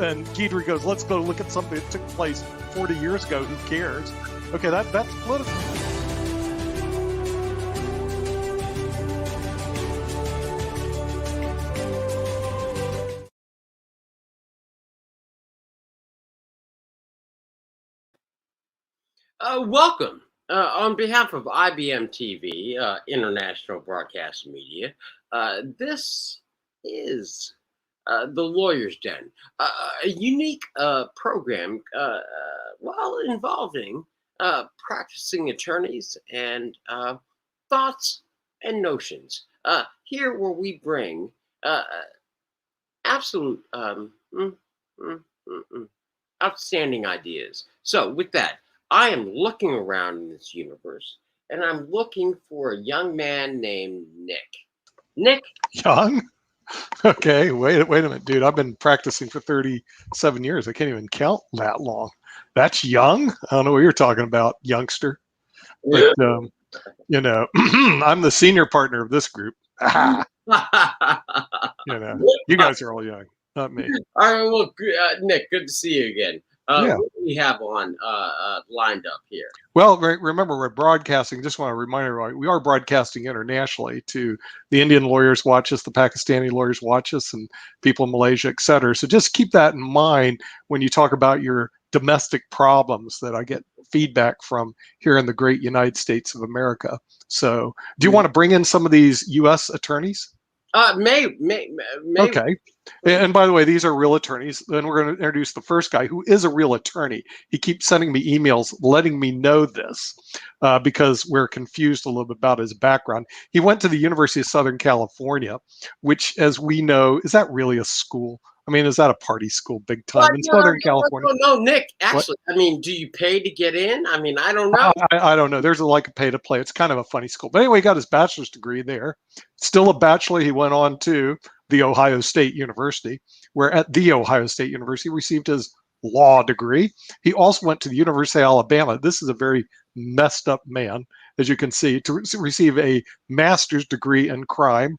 and Guidry goes, let's go look at something that took place 40 years ago. Who cares? Okay, that's political. Welcome. On behalf of IBM TV, International Broadcast Media, this is The Lawyer's Den, a unique program while involving practicing attorneys and thoughts and notions. Here where we bring absolute outstanding ideas. So with that, I am looking around in this universe, and I'm looking for a young man named Nick. Nick? Young? Okay, wait a minute, dude. I've been practicing for 37 years. I can't even count that long. That's young? I don't know what you're talking about, youngster. But, I'm the senior partner of this group. You guys are all young, not me. All right, well, Nick, good to see you again. Yeah. What do we have on lined up here? Well, remember, we're broadcasting. Just want to remind everybody, we are broadcasting internationally to the Indian lawyers watch us, the Pakistani lawyers watch us, and people in Malaysia, et cetera. So just keep that in mind when you talk about your domestic problems that I get feedback from here in the great United States of America. So do you want to bring in some of these U.S. attorneys? May. Okay. And by the way, these are real attorneys. Then we're going to introduce the first guy who is a real attorney. He keeps sending me emails letting me know this because we're confused a little bit about his background. He went to the University of Southern California, which, as we know, is that really a school? I mean, is that a party school big time in Southern California? No, Nick, actually, what? I mean, do you pay to get in? I mean, I don't know. I don't know. There's a pay to play. It's kind of a funny school. But anyway, he got his bachelor's degree there. Still a bachelor. He went on to the Ohio State University, where at the Ohio State University received his law degree. He also went to the University of Alabama. This is a very messed up man, as you can see, to receive a master's degree in crime.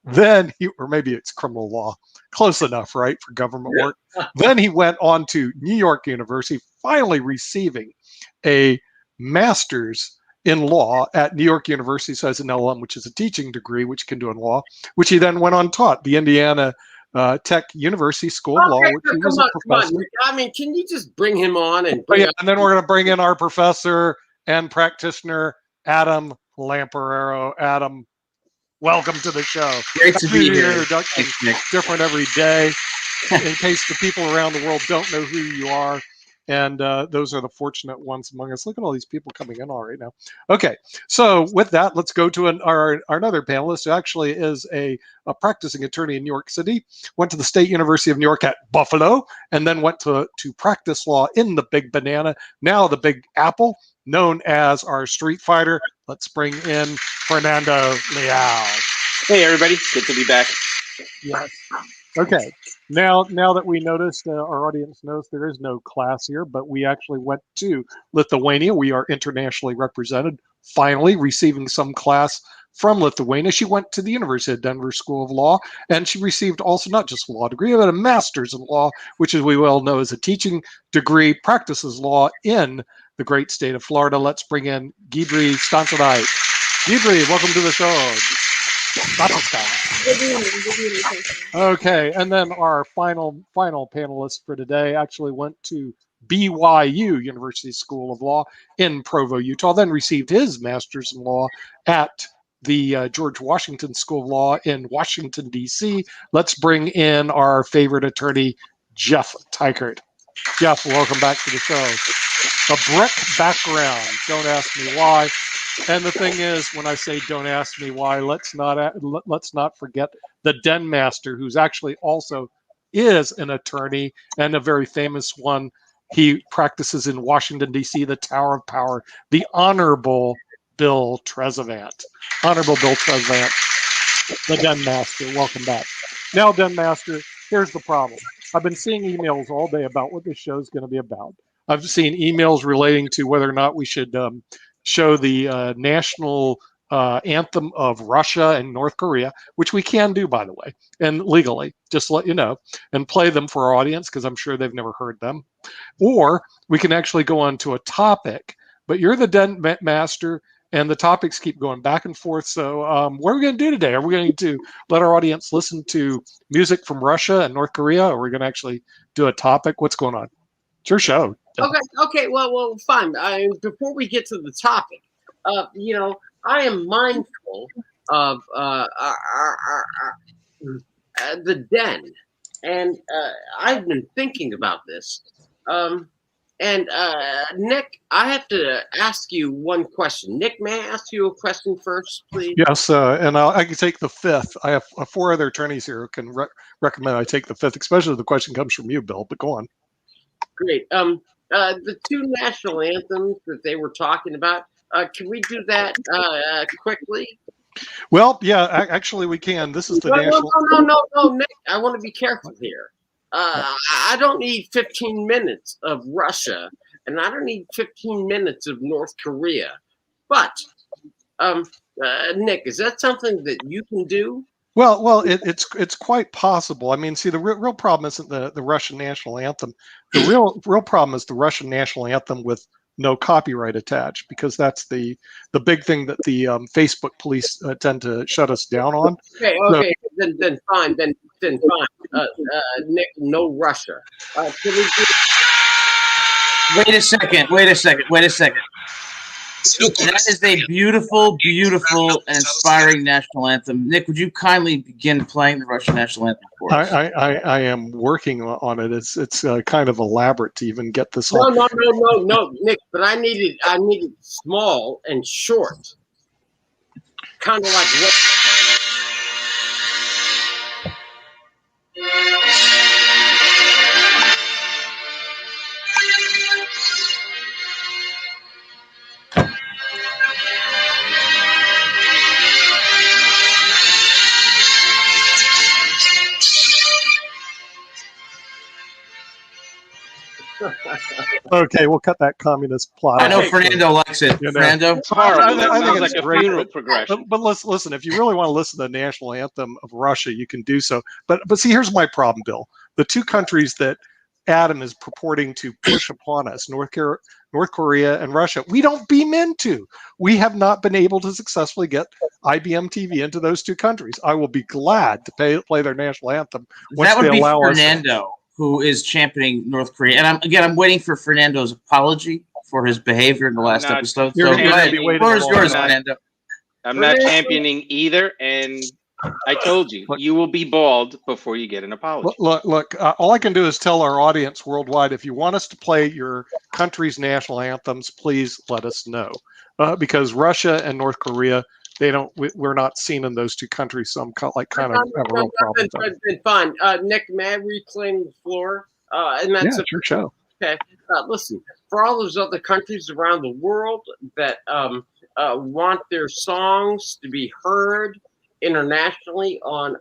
Then or maybe it's criminal law, close enough, right, for government work. Then he went on to New York University, finally receiving a master's in law at New York University, so as an LLM, which is a teaching degree, which can do in law, which he then went on taught the Indiana Tech University School of Law, which he was a professor. I mean, can you just bring him on? And then we're going to bring in our professor and practitioner, Adam Lamparero. Adam, welcome to the show. Great to be here. Introduction different every day. In case the people around the world don't know who you are, and those are the fortunate ones among us. Look at all these people coming in all right now. Okay, so with that, let's go to our another panelist who actually is a practicing attorney in New York City. Went to the State University of New York at Buffalo, and then went to practice law in the Big Banana, now the Big Apple, known as our street fighter. Let's bring in Fernando Leal. Hey, everybody. Good to be back. Yes. Okay. Now that we noticed, our audience knows there is no class here, but we actually went to Lithuania. We are internationally represented, finally receiving some class from Lithuania. She went to the University of Denver School of Law, and she received also not just a law degree, but a master's in law, which, as we well know, is a teaching degree, practices law in the great state of Florida. Let's bring in Guidry Stantonite. Guidry, welcome to the show. Good evening. Okay, and then our final panelist for today actually went to BYU, University School of Law in Provo, Utah, then received his master's in law at the George Washington School of Law in Washington, D.C. Let's bring in our favorite attorney, Jeff Teichert. Jeff, welcome back to the show. A brick background, don't ask me why. And the thing is, when I say don't ask me why, let's not forget the den master, who's actually also is an attorney and a very famous one. He practices in Washington, D.C., the Tower of Power, the Honorable Bill Trezevant. Honorable Bill Trezevant, the den master. Welcome back. Now, den master, here's the problem. I've been seeing emails all day about what this show is going to be about. I've seen emails relating to whether or not we should show the national anthem of Russia and North Korea, which we can do, by the way, and legally, just to let you know, and play them for our audience because I'm sure they've never heard them. Or we can actually go on to a topic, but you're the den master, and the topics keep going back and forth. So what are we going to do today? Are we going to let our audience listen to music from Russia and North Korea, or are we going to actually do a topic? What's going on? It's your show. Okay. Well, fine. Before we get to the topic, I am mindful of the den, and I've been thinking about this. Nick, I have to ask you one question. Nick, may I ask you a question first, please? Yes, and I can take the fifth. I have 4 other attorneys here who can recommend I take the fifth, especially if the question comes from you, Bill. But go on. Great. The 2 national anthems that they were talking about. Can we do that quickly? Well, yeah, actually we can. This is the national. No, Nick. I want to be careful here. I don't need 15 minutes of Russia, and I don't need 15 minutes of North Korea. But, Nick, is that something that you can do? Well, it's quite possible. I mean, see, the real problem isn't the Russian national anthem. The real problem is the Russian national anthem with no copyright attached, because that's the big thing that the Facebook police tend to shut us down on. Okay, then fine. Then fine. Nick, no Russia. Can we do? Wait a second. That is a beautiful, beautiful, and inspiring national anthem. Nick, would you kindly begin playing the Russian national anthem for us? I am working on it. It's kind of elaborate to even get this. No, Nick. But I need it small and short, kind of like what. Okay, we'll cut that communist plot. I know Fernando likes it. Fernando? It's horrible. I That think sounds it's like a great. funeral progression. But listen, if you really want to listen to the national anthem of Russia, you can do so. But see, here's my problem, Bill. The 2 countries that Adam is purporting to push upon us, North Korea and Russia, we don't beam into. We have not been able to successfully get IBM TV into those 2 countries. I will be glad to play their national anthem once That would they be allow us. Fernando, who is championing North Korea. And I'm waiting for Fernando's apology for his behavior in the last episode. So go ahead. The floor is yours, Fernando. I'm not championing either, and I told you, you will be bald before you get an apology. Look, all I can do is tell our audience worldwide, if you want us to play your country's national anthems, please let us know. Because Russia and North Korea, we're not seen in those 2 countries, so I'm kind of have a real problem. Then fine. Nick, may I reclaim the floor? And that's it's your show. Okay. Listen, for all those other countries around the world that want their songs to be heard internationally on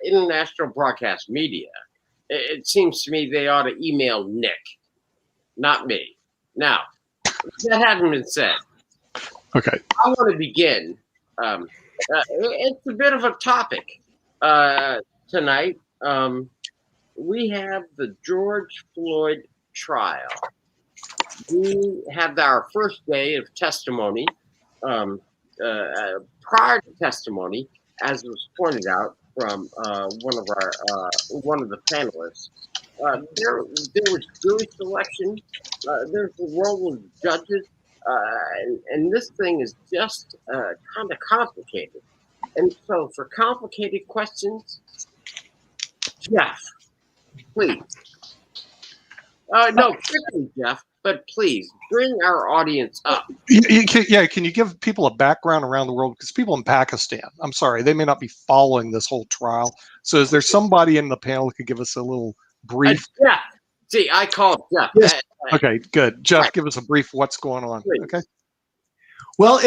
international broadcast media, it seems to me they ought to email Nick, not me. Now, that having been said, okay, I want to begin. It's a bit of a topic tonight. We have the George Floyd trial. We have our first day of testimony. Prior to testimony, as was pointed out from one of the panelists, there was jury selection. There's the role of judges, and this thing is just kind of complicated. And so, for complicated questions, Jeff, please. No, quickly, Jeff, but please bring our audience up. Can you give people a background around the world? Because people in Pakistan, I'm sorry, they may not be following this whole trial. So is there somebody in the panel who could give us a little brief? Jeff. See, I called Jeff. Yes. Okay, good. Jeff, give us a brief what's going on. Please. Okay. Well,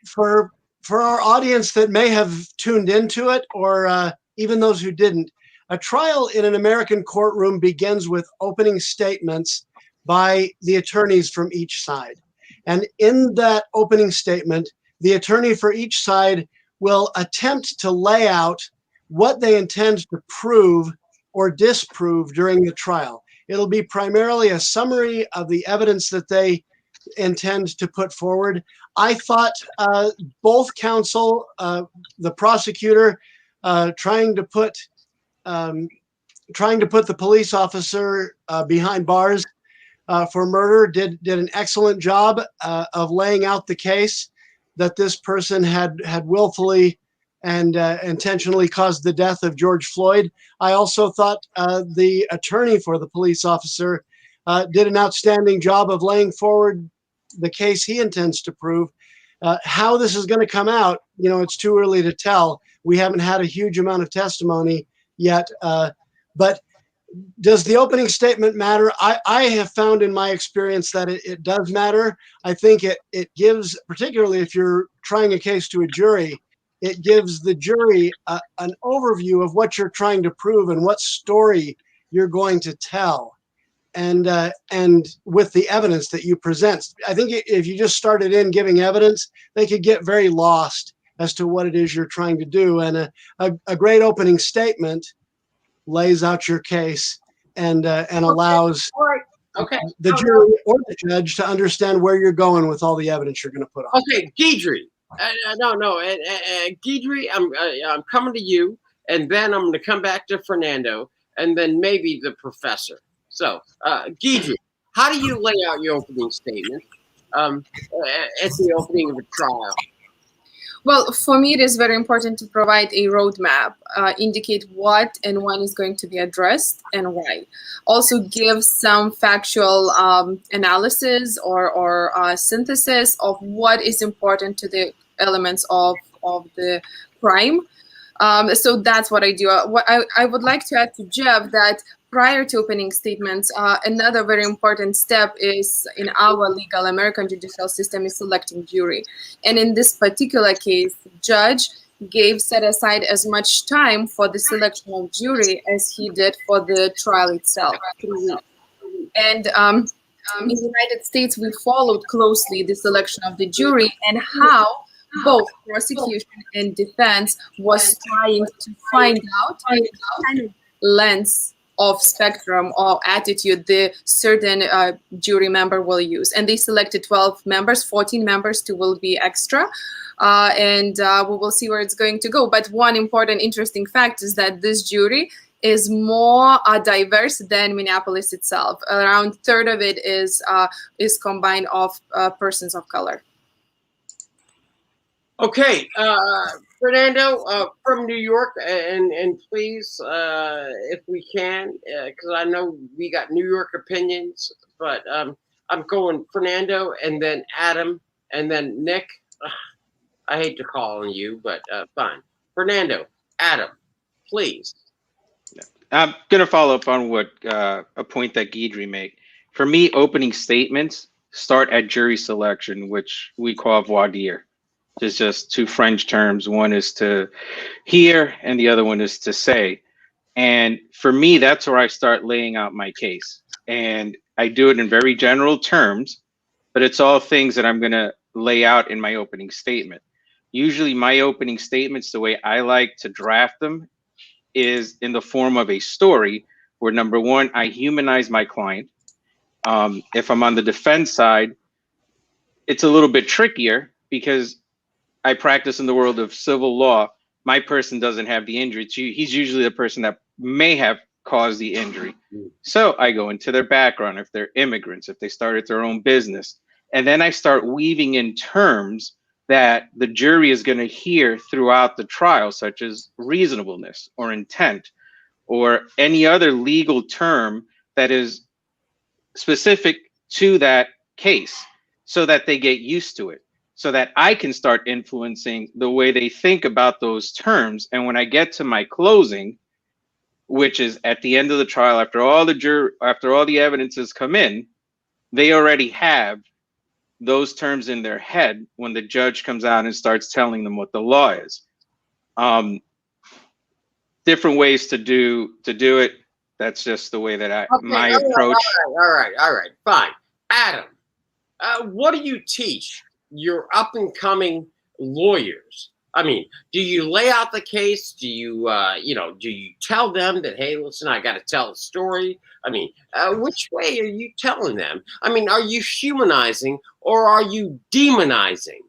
for our audience that may have tuned into it, or even those who didn't, a trial in an American courtroom begins with opening statements by the attorneys from each side. And in that opening statement, the attorney for each side will attempt to lay out what they intend to prove or disprove during the trial. It'll be primarily a summary of the evidence that they intend to put forward. I thought both counsel, the prosecutor, trying to put the police officer behind bars for murder did an excellent job of laying out the case that this person had willfully and intentionally caused the death of George Floyd. I also thought the attorney for the police officer did an outstanding job of laying forward the case he intends to prove. How this is going to come out, it's too early to tell. We haven't had a huge amount of testimony yet, but does the opening statement matter? I have found in my experience that it does matter. I think it gives, particularly if you're trying a case to a jury, it gives the jury an overview of what you're trying to prove and what story you're going to tell, and with the evidence that you present. I think if you just started in giving evidence, they could get very lost as to what it is you're trying to do. And a great opening statement lays out your case and allows the jury or the judge to understand where you're going with all the evidence you're going to put on. Okay, Guidry. Guidry, I'm coming to you, and then I'm going to come back to Fernando, and then maybe the professor. So, Guidry, how do you lay out your opening statement at the opening of a trial? Well, for me, it is very important to provide a roadmap, indicate what and when is going to be addressed and why. Also give some factual analysis or synthesis of what is important to the elements of the crime. So that's what I do. What I would like to add to Jeff that prior to opening statements, another very important step is in our legal American judicial system is selecting jury. And in this particular case, judge set aside as much time for the selection of jury as he did for the trial itself. And in the United States, we followed closely the selection of the jury and how both prosecution and defense was trying to find out what kind of lens of spectrum or attitude the certain jury member will use. And they selected 12 members, 14 members will be extra. And we will see where it's going to go. But one important interesting fact is that this jury is more diverse than Minneapolis itself. Around a third of it is combined of persons of color. Okay, Fernando from New York, and please, if we can, because I know we got New York opinions, but I'm going Fernando, and then Adam, and then Nick. I hate to call on you, but fine. Fernando, Adam, please. I'm going to follow up on what a point that Guidry made. For me, opening statements start at jury selection, which we call voir dire. It's just two French terms. One is to hear and the other one is to say. And for me, that's where I start laying out my case. And I do it in very general terms, but it's all things that I'm going to lay out in my opening statement. Usually my opening statements, the way I like to draft them, is in the form of a story where, number one, I humanize my client. If I'm on the defense side, it's a little bit trickier because I practice in the world of civil law. My person doesn't have the injury. He's usually the person that may have caused the injury. So I go into their background, if they're immigrants, if they started their own business. And then I start weaving in terms that the jury is going to hear throughout the trial, such as reasonableness or intent or any other legal term that is specific to that case, so that they get used to it, so that I can start influencing the way they think about those terms. And when I get to my closing, which is at the end of the trial, after all the evidence has come in, they already have those terms in their head when the judge comes out and starts telling them what the law is. Different ways to do it. That's just the way that my approach. All right, fine. Adam, what do you teach your up and coming lawyers? I mean, do you lay out the case? Do you, do you tell them that, hey, listen, I got to tell a story? I mean, which way are you telling them? I mean, are you humanizing or are you demonizing?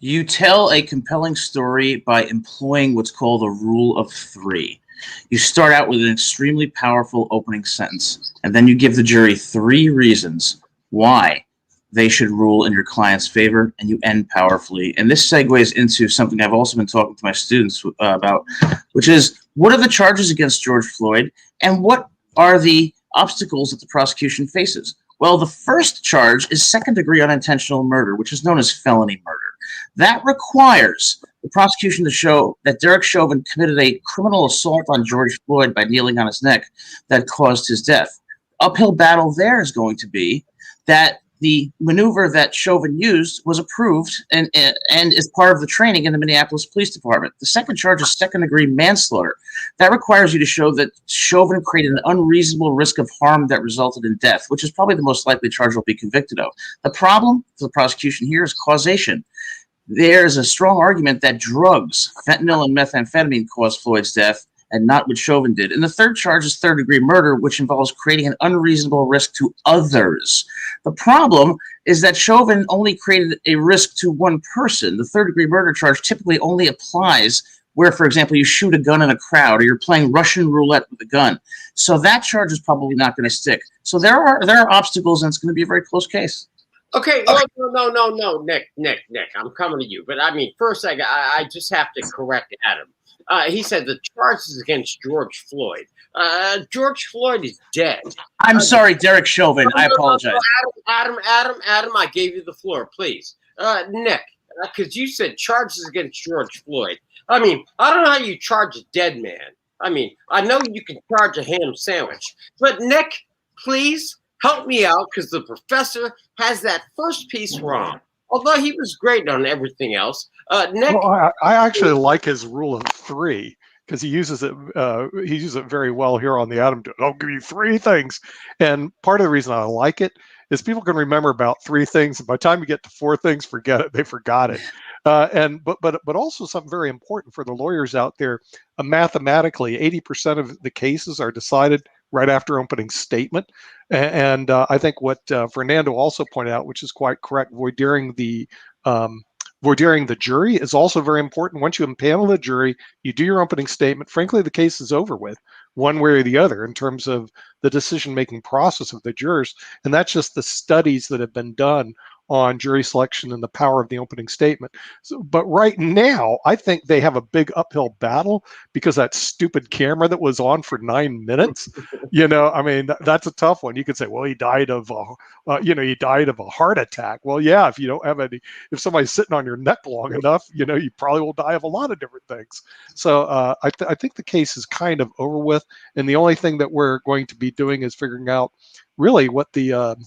You tell a compelling story by employing what's called a rule of three. You start out with an extremely powerful opening sentence, and then you give the jury 3 reasons why they should rule in your client's favor, and you end powerfully. And this segues into something I've also been talking to my students about, which is, what are the charges against George Floyd, and what are the obstacles that the prosecution faces? Well, the first charge is second-degree unintentional murder, which is known as felony murder. That requires the prosecution to show that Derek Chauvin committed a criminal assault on George Floyd by kneeling on his neck that caused his death. Uphill battle there is going to be that the maneuver that Chauvin used was approved and is part of the training in the Minneapolis Police Department. The second charge is second-degree manslaughter. That requires you to show that Chauvin created an unreasonable risk of harm that resulted in death, which is probably the most likely charge he'll be convicted of. The problem for the prosecution here is causation. There's a strong argument that drugs, fentanyl and methamphetamine, caused Floyd's death, and not what Chauvin did. And the third charge is third-degree murder, which involves creating an unreasonable risk to others. The problem is that Chauvin only created a risk to one person. The third-degree murder charge typically only applies where, for example, you shoot a gun in a crowd or you're playing Russian roulette with a gun. So that charge is probably not going to stick. So there are obstacles, and it's going to be a very close case. Okay, no, Nick, I'm coming to you. But I mean, first I just have to correct Adam. He said the charges against George Floyd. George Floyd is dead. I'm sorry, Derek Chauvin. I apologize. Adam, I gave you the floor, please. Nick, because you said charges against George Floyd. I mean, I don't know how you charge a dead man. I mean, I know you can charge a ham sandwich. But Nick, please help me out, because the professor has that first piece wrong. Although he was great on everything else. Nick, well, I actually like his rule of 3 because he uses it very well here on the Adam. I'll give you 3 things, and part of the reason I like it is people can remember about 3 things, and by the time you get to 4 things, forget it. They forgot it. But also something very important for the lawyers out there. Mathematically, 80% of the cases are decided right after opening statement. And I think what Fernando also pointed out, which is quite correct, voir diring the jury is also very important. Once you impanel the jury, you do your opening statement. Frankly, the case is over with, one way or the other, in terms of the decision-making process of the jurors. And that's just the studies that have been done on jury selection and the power of the opening statement. So, but right now, I think they have a big uphill battle because that stupid camera that was on for 9 minutes, I mean, that's a tough one. You could say, well, he died of a heart attack. Well, yeah, if you don't have if somebody's sitting on your neck long enough, you probably will die of a lot of different things. So I think the case is kind of over with. And the only thing that we're going to be doing is figuring out really what the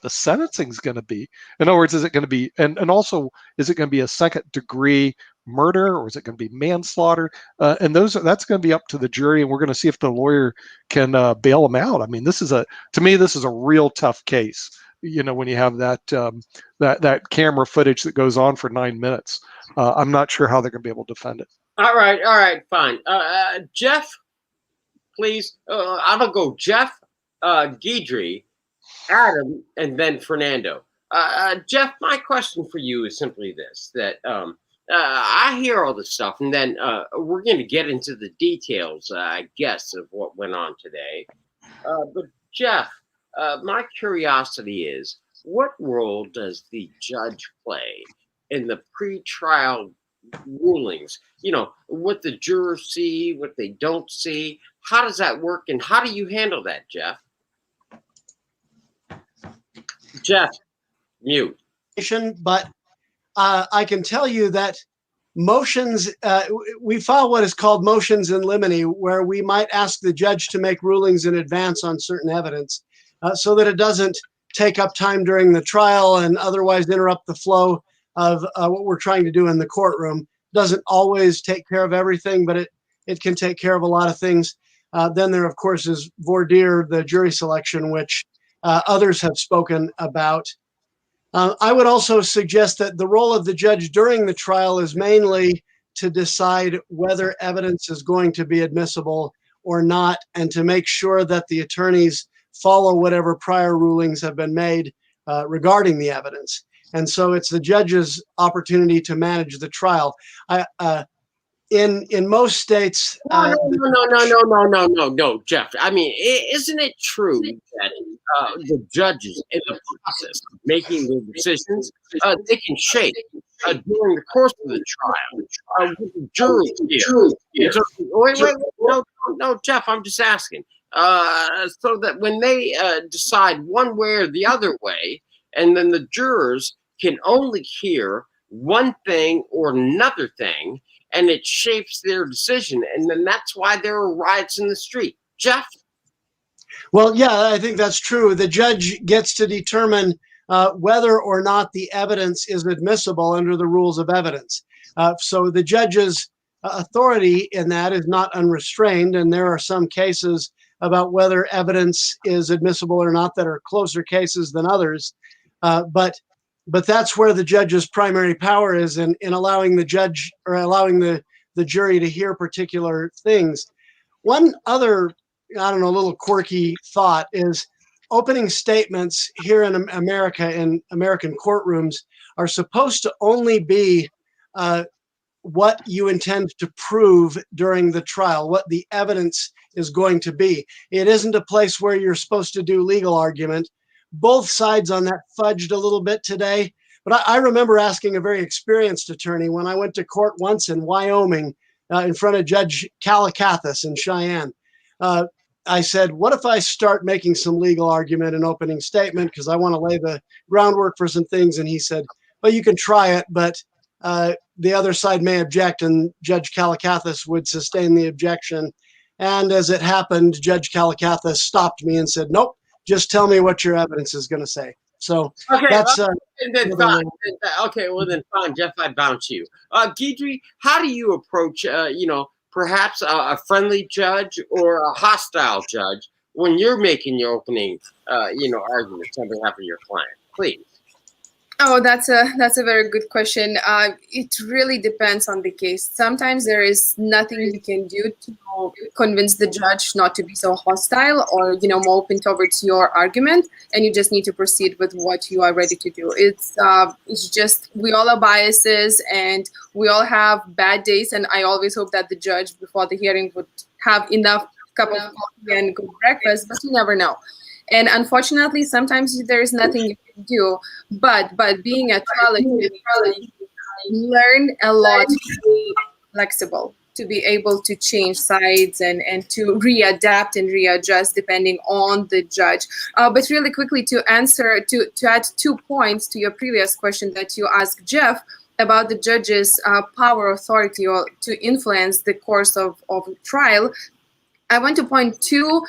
sentencing is going to be. In other words, is it going to be, and also, is it going to be a second-degree murder, or is it going to be manslaughter? And that's going to be up to the jury, and we're going to see if the lawyer can bail them out. I mean, to me, this is a real tough case. When you have that camera footage that goes on for 9 minutes, I'm not sure how they're going to be able to defend it. All right, fine. Jeff, please. I'm gonna go Jeff, Guidry, Adam, and then Fernando. Jeff, my question for you is simply this: that I hear all this stuff, and then we're going to get into the details, I guess, of what went on today. But Jeff, my curiosity is, what role does the judge play in the pretrial rulings? What the jurors see, what they don't see. How does that work, and how do you handle that, Jeff? Jeff, mute. But I can tell you that motions, we file what is called motions in limine, where we might ask the judge to make rulings in advance on certain evidence so that it doesn't take up time during the trial and otherwise interrupt the flow of what we're trying to do in the courtroom. Doesn't always take care of everything, but it can take care of a lot of things. Then there, of course, is voir dire, the jury selection, which others have spoken about. I would also suggest that the role of the judge during the trial is mainly to decide whether evidence is going to be admissible or not, and to make sure that the attorneys follow whatever prior rulings have been made regarding the evidence. And so it's the judge's opportunity to manage the trial. In most states, No, Jeff. I mean, isn't it true that the judges in the process of making their decisions, they can shake during the course of the trial with the jury here? Wait, no, Jeff. I'm just asking, so that when they decide one way or the other way, and then the jurors can only hear one thing or another thing, and it shapes their decision, and then that's why there are riots in the street. Jeff? Well, yeah, I think that's true. The judge gets to determine whether or not the evidence is admissible under the rules of evidence. So the judge's authority in that is not unrestrained, and there are some cases about whether evidence is admissible or not that are closer cases than others. But that's where the judge's primary power is in allowing the judge or allowing the jury to hear particular things. One other, I don't know, little quirky thought is opening statements here in America, in American courtrooms, are supposed to only be what you intend to prove during the trial, what the evidence is going to be. It isn't a place where you're supposed to do legal argument. Both sides on that fudged a little bit today, but I remember asking a very experienced attorney when I went to court once in Wyoming in front of Judge Kalakathis in Cheyenne. I said, what if I start making some legal argument and opening statement because I want to lay the groundwork for some things? And he said, well, you can try it, but the other side may object, and Judge Kalakathis would sustain the objection. And as it happened, Judge Kalakathis stopped me and said, nope, just tell me what your evidence is going to say. So okay, that's then fine. Okay, well then fine, Jeff. I bounce you, Guidry. How do you approach, perhaps a friendly judge or a hostile judge when you're making your opening, arguments on behalf of your client? Please. Oh, that's a very good question. It really depends on the case. Sometimes there is nothing you can do to convince the judge not to be so hostile or, more open towards your argument, and you just need to proceed with what you are ready to do. It's just, we all have biases and we all have bad days, and I always hope that the judge before the hearing would have enough cup of coffee and good breakfast, but you never know. And unfortunately, sometimes there is nothing you can do. But being a trial attorney, you learn a lot to be flexible, to be able to change sides and to readapt and readjust depending on the judge. But really quickly to answer, to add 2 points to your previous question that you asked, Jeff, about the judge's power, authority, or to influence the course of trial, I want to point two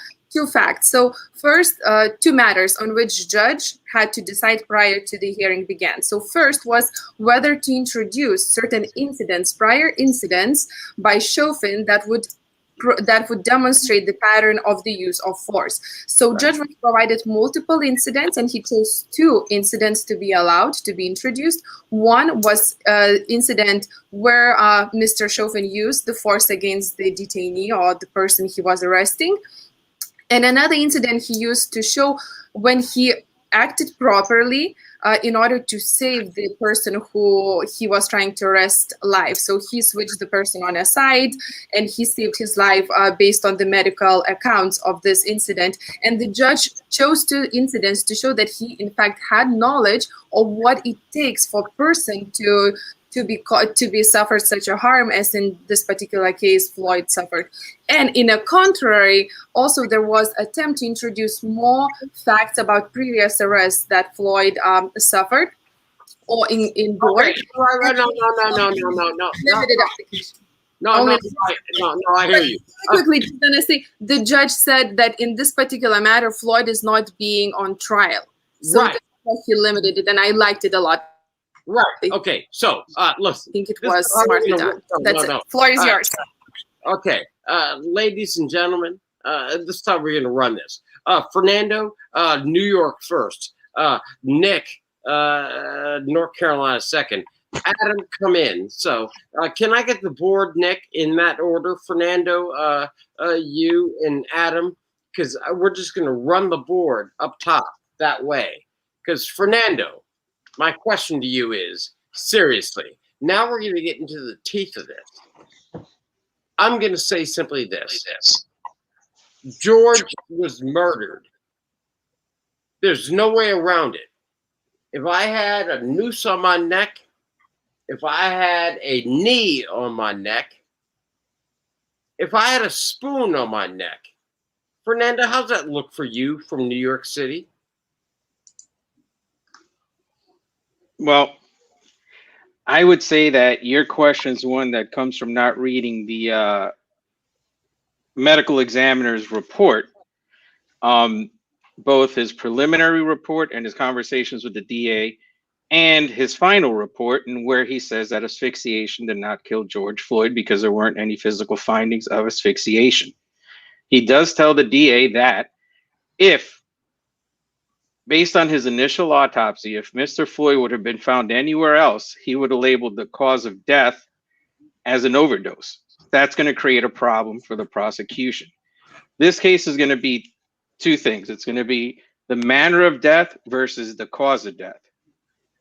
facts. So first, 2 matters on which judge had to decide prior to the hearing began. So first was whether to introduce certain incidents, prior incidents by Chauvin that would demonstrate the pattern of the use of force. So judge was provided multiple incidents, and he chose 2 incidents to be allowed to be introduced. One was incident where Mr. Chauvin used the force against the detainee or the person he was arresting. And another incident he used to show when he acted properly in order to save the person who he was trying to arrest alive. So he switched the person on a side and he saved his life based on the medical accounts of this incident. And the judge chose 2 incidents to show that he in fact had knowledge of what it takes for a person to be suffered such a harm as in this particular case Floyd suffered. And in a contrary, also there was attempt to introduce more facts about previous arrests that Floyd suffered or endured. No. Limited application. No, I hear you. Quickly, honestly, the judge said that in this particular matter, Floyd is not being on trial. So right. He limited it, and I liked it a lot. Right. Okay. So, listen. I think it was smartly done. That's it. Floor is yours. Okay. Ladies and gentlemen, this time we're going to run this. Fernando, New York first. Nick, North Carolina second. Adam, come in. So, can I get the board, Nick, in that order? Fernando, you, and Adam, because we're just going to run the board up top that way. Because, Fernando, my question to you is, seriously, now we're going to get into the teeth of this. I'm going to say simply this. George was murdered. There's no way around it. If I had a noose on my neck, if I had a knee on my neck, if I had a spoon on my neck, Fernando, how's that look for you from New York City? Well, I would say that your question is one that comes from not reading the medical examiner's report, both his preliminary report and his conversations with the DA, and his final report, and where he says that asphyxiation did not kill George Floyd because there weren't any physical findings of asphyxiation. He does tell the DA that if, based on his initial autopsy, if Mr. Floyd would have been found anywhere else, he would have labeled the cause of death as an overdose. That's going to create a problem for the prosecution. This case is going to be two things. It's going to be the manner of death versus the cause of death.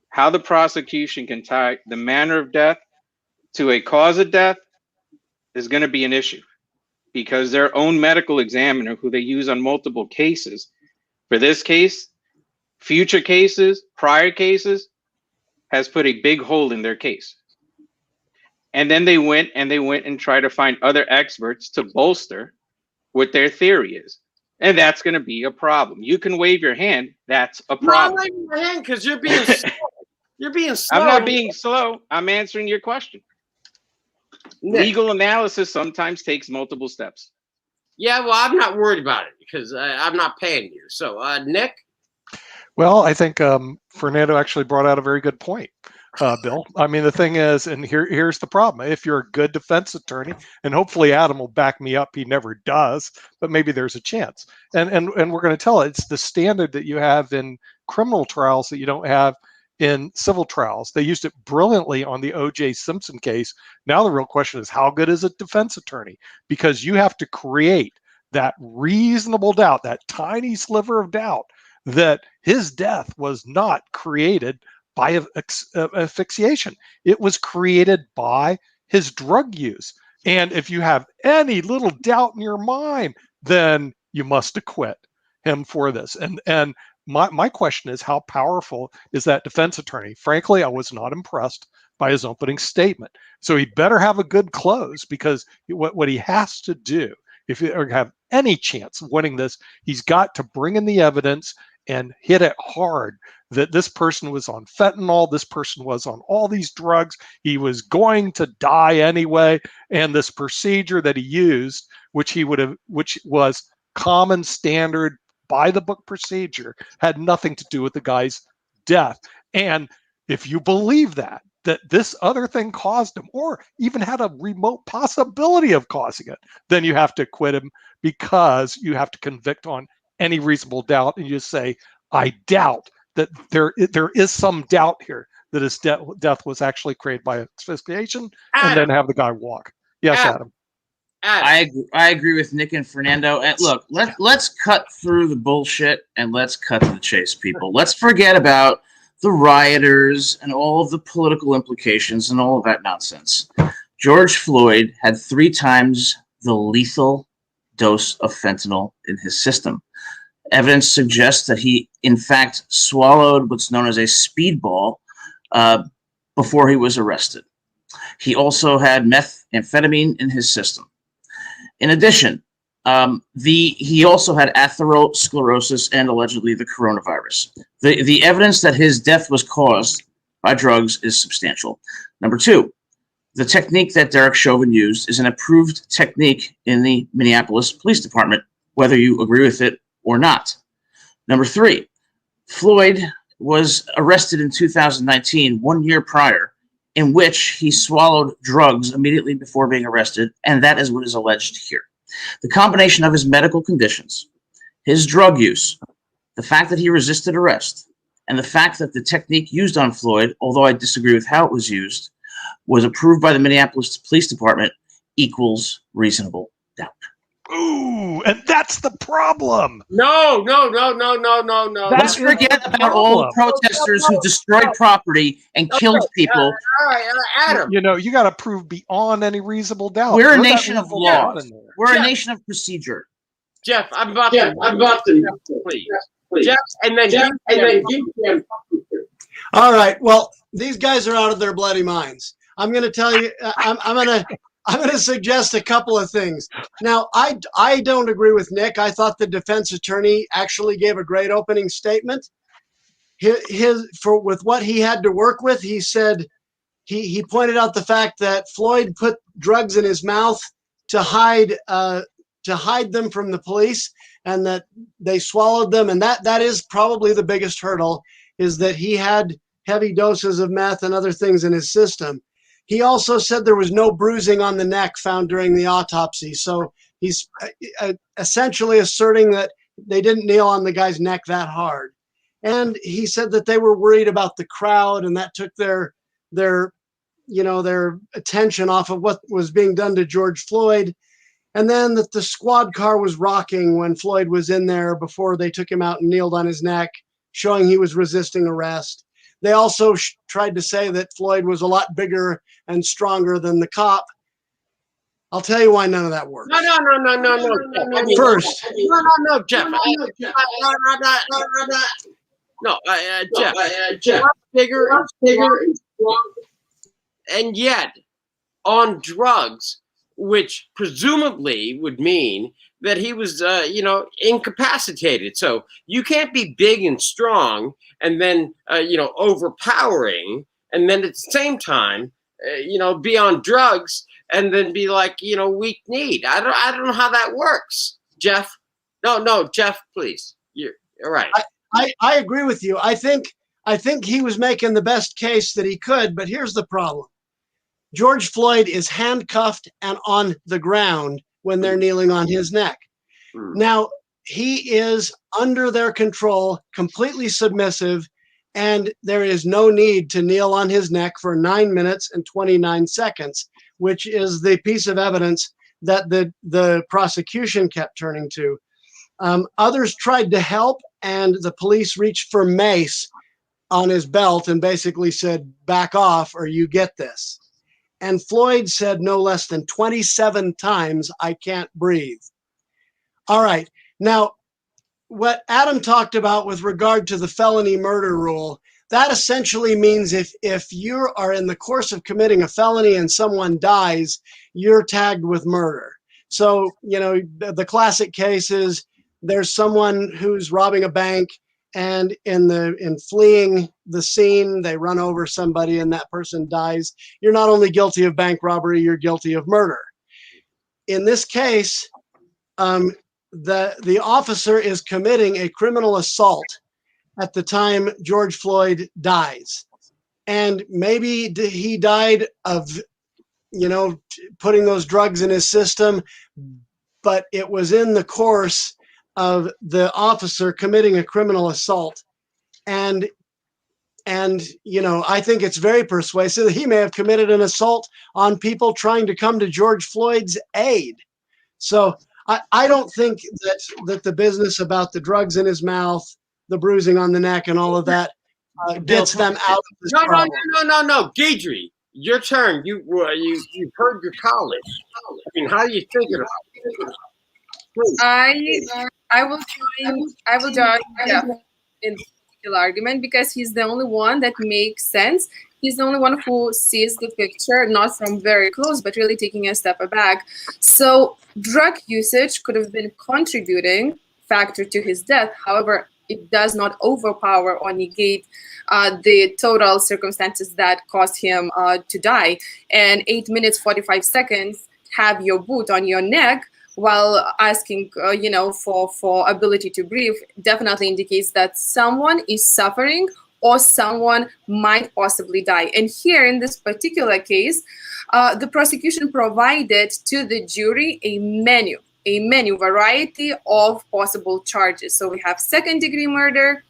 How the prosecution can tie the manner of death to a cause of death is going to be an issue, because their own medical examiner, who they use on multiple cases, for this case, future cases, prior cases, has put a big hole in their case. And then they went and tried to find other experts to bolster what their theory is. And that's going to be a problem. You can wave your hand. That's a problem. No, I'm waving my hand because you're being slow. You're being slow. I'm not being slow. I'm answering your question. Nick. Legal analysis sometimes takes multiple steps. Yeah, well, I'm not worried about it because I'm not paying you. So, Nick? Well, I think Fernando actually brought out a very good point, Bill. I mean, the thing is, and here's the problem. If you're a good defense attorney, and hopefully Adam will back me up, he never does, but maybe there's a chance. And we're going to tell it. It's the standard that you have in criminal trials that you don't have in civil trials. They used it brilliantly on the O.J. Simpson case. Now the real question is, how good is a defense attorney? Because you have to create that reasonable doubt, that tiny sliver of doubt, that his death was not created by asphyxiation. It was created by his drug use. And if you have any little doubt in your mind, then you must acquit him for this. And my question is, how powerful is that defense attorney? Frankly, I was not impressed by his opening statement. So he better have a good close, because what he has to do, if you have any chance of winning this, he's got to bring in the evidence and hit it hard that this person was on fentanyl, this person was on all these drugs, he was going to die anyway, and this procedure that he used, which was common standard by the book procedure, had nothing to do with the guy's death. And if you believe that this other thing caused him, or even had a remote possibility of causing it, then you have to acquit him, because you have to convict on any reasonable doubt. And you just say, I doubt that there is some doubt here that his death was actually created by asphyxiation, and then have the guy walk. Yes, Adam. I agree with Nick and Fernando. And look, let's cut through the bullshit and let's cut to the chase, people. Let's forget about the rioters and all of the political implications and all of that nonsense. George Floyd had 3 times the lethal dose of fentanyl in his system. Evidence suggests that he, in fact, swallowed what's known as a speedball before he was arrested. He also had methamphetamine in his system. In addition, he also had atherosclerosis and allegedly the coronavirus. The evidence that his death was caused by drugs is substantial. Number 2, the technique that Derek Chauvin used is an approved technique in the Minneapolis Police Department, whether you agree with it or not. Number 3, Floyd was arrested in 2019, 1 year prior, in which he swallowed drugs immediately before being arrested, and that is what is alleged here. The combination of his medical conditions, his drug use, the fact that he resisted arrest, and the fact that the technique used on Floyd, although I disagree with how it was used, was approved by the Minneapolis Police Department equals reasonable doubt. Ooh, and that's the problem. No. Let's forget about all the protesters who destroyed property and killed people. All right, Adam. You know, you got to prove beyond any reasonable doubt. We're a Throw that nation of reasonable law. doubt in there. We're a Jeff. nation of procedure. Jeff, I'm about to please. Jeff, and then you can. All right. Well, these guys are out of their bloody minds. I'm going to tell you. I'm going to suggest a couple of things. Now, I don't agree with Nick. I thought the defense attorney actually gave a great opening statement. With what he had to work with, he said he pointed out the fact that Floyd put drugs in his mouth to hide them from the police, and that they swallowed them, and that is probably the biggest hurdle, is that he had heavy doses of meth and other things in his system. He also said there was no bruising on the neck found during the autopsy, so he's essentially asserting that they didn't nail on the guy's neck that hard. And he said that they were worried about the crowd, and that took their attention off of what was being done to George Floyd. And then that the squad car was rocking when Floyd was in there before they took him out and kneeled on his neck, showing he was resisting arrest. They also tried to say that Floyd was a lot bigger and stronger than the cop. I'll tell you why none of that works. No. First. No, Jeff. No, Jeff. Bigger and strong. And yet, on drugs, which presumably would mean that he was, incapacitated. So you can't be big and strong and then, overpowering, and then at the same time, be on drugs and then be like, weak kneed. I don't know how that works, Jeff. No, Jeff, please. You're all right. I agree with you. I think he was making the best case that he could, but here's the problem. George Floyd is handcuffed and on the ground when they're kneeling on his neck. Now, he is under their control, completely submissive, and there is no need to kneel on his neck for 9 minutes and 29 seconds, which is the piece of evidence that the prosecution kept turning to. Others tried to help, and the police reached for mace on his belt and basically said, back off or you get this. And Floyd said no less than 27 times, I can't breathe. All right. Now, what Adam talked about with regard to the felony murder rule, that essentially means if you are in the course of committing a felony and someone dies, you're tagged with murder. So, the classic case is there's someone who's robbing a bank, and in fleeing the scene, they run over somebody and that person dies. You're not only guilty of bank robbery, you're guilty of murder. In this case, the officer is committing a criminal assault at the time George Floyd dies. And maybe he died of, putting those drugs in his system, but it was in the course of the officer committing a criminal assault. And I think it's very persuasive that he may have committed an assault on people trying to come to George Floyd's aid. So I don't think that the business about the drugs in his mouth, the bruising on the neck, and all of that gets them out of this problem. No, Deidre, your turn. You heard your college. I mean, how do you think of it? I will join Jeff in this particular argument because he's the only one that makes sense. He's the only one who sees the picture, not from very close, but really taking a step back. So drug usage could have been contributing factor to his death. However, it does not overpower or negate the total circumstances that caused him to die. And 8 minutes, 45 seconds, have your boot on your neck while asking, for ability to breathe, definitely indicates that someone is suffering or someone might possibly die. And here in this particular case, the prosecution provided to the jury a variety of possible charges. So we have second-degree murder,